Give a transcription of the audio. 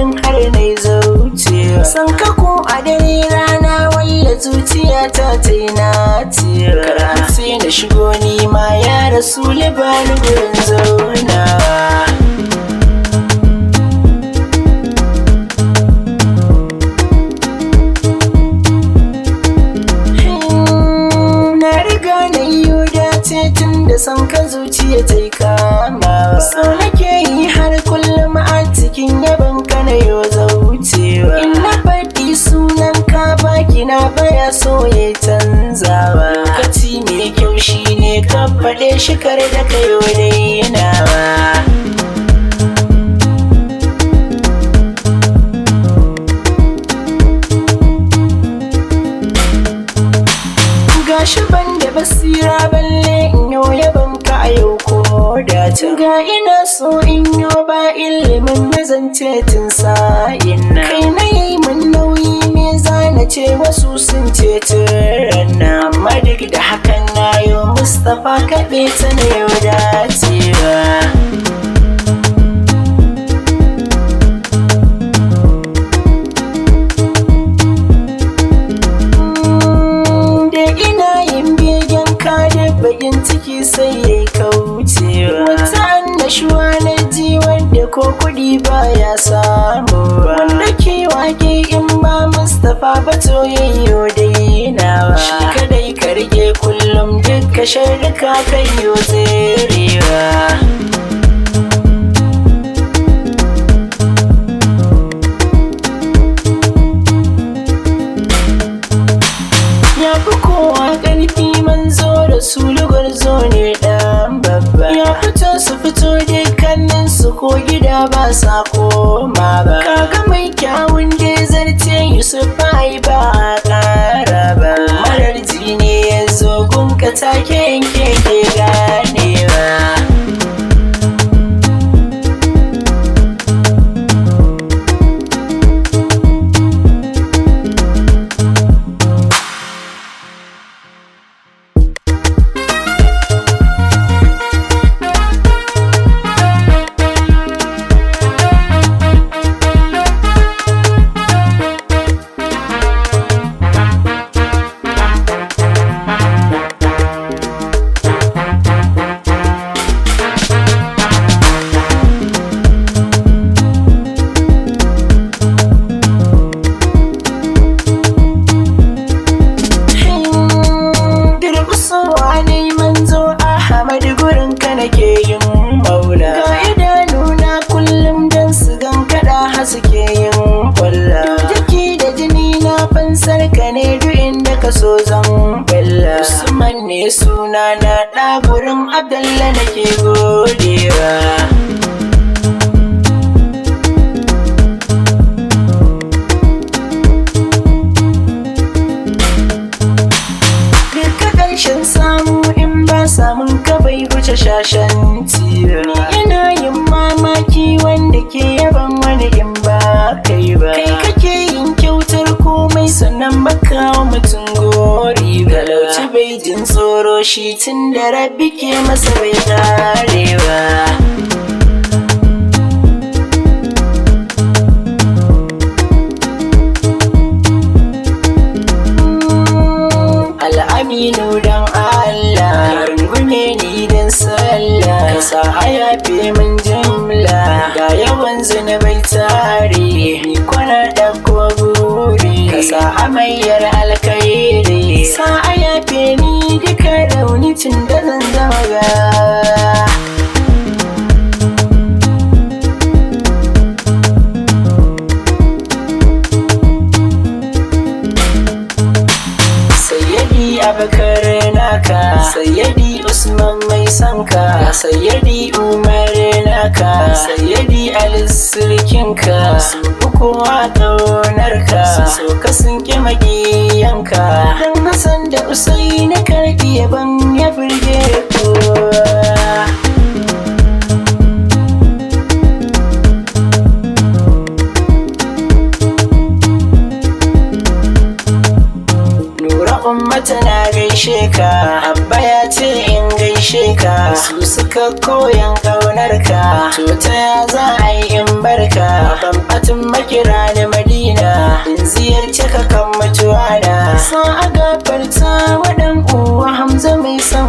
ganin har na zaucewa. San ka ko a dare rana walla zuciya ta yi nacewa. Karatu na shigo ni ma ya Rasulillah bani gurin zaunawa. Tun da san ka zuciya ta yi kamawa. So nake yi har kullum a cikin yaban ka na yo zaucewa. In na faɗi sunan ka baki na baya so ya canzawa. Lokaci mai kyau shi ne ka faɗe shi kar da ka yo dainawa. Gashi ban da basira balle in yo yaban ka a yau ko da ta. Ga ina so in yo ba ilimin mazance tun sa'in nan. Kai na yi mun nauyi me zana ce wasu sun ce rana. Amma duk da hakan na yo Mustapha kaɓe ta na yau dacewa. Bakin ciki sai ya kaucewa. Wata annashuwa na ji wanda ko kudi baya samu. Wanda ke wake in ba Mustapha ba to yayyo dainawa. Shi kadai ka rike kullum dukka sharrika kai yo tserewa. Ya fi kowa ƙarfi manzo Rasulillah gwarzo ne ɗan babba. Ya fito su fito dukkanin su ko gida ba sa koma ba. Kaga mai kyawun da zarce Yusuf ai ba a ƙara ba. Marar jini ya zo gunka take yanke ke ganewa. Nake yin maula ga idanuna kullum dan su gan kada haske yin kwalla. Jiki da jini na fansar ka ne duk inda ka so zan bella. Usman ne suna na ɗa gurin Abdallah nake godewa. Duka ƙarshen samu in ba samun ka bai wuce shashanci ba. Ina yin mamaki wanda ke yaban wani in ba kai ba. Kai kake yin kyautar komai sannan baka wa mutum gori ba. Talauci bai jin tsoro shi tun da Rabbi ke masa bai karewa. Al'aminu dan Allah rungume ni dan sallah. Ka sa a yafe min jimla ga yawan zunubai tare. Ni kwana ɗauko buri ka sa a mayar alkhairi. Sa a yafe ni duka rauni tun da zan zama gawa. Wakar naka sayyidi Usman mai sanka. Sayyidi Umar naka sayyidi Ali sirkinka. Su uku a ƙaunarka so ka sun ƙi magiyanka. Dan Hassan da Usaini karɓi yaban ya burge kowa. ummata na gaishe ka, abba ya ce in gaishe gaishe ka, su suka koyan ƙaunar ka, to ta ya za a yi in barka? Bambatin makira da Madina, in ziyarce ka kan mutuwa na. Sa a gafarta waɗan uwa Hamza mai sama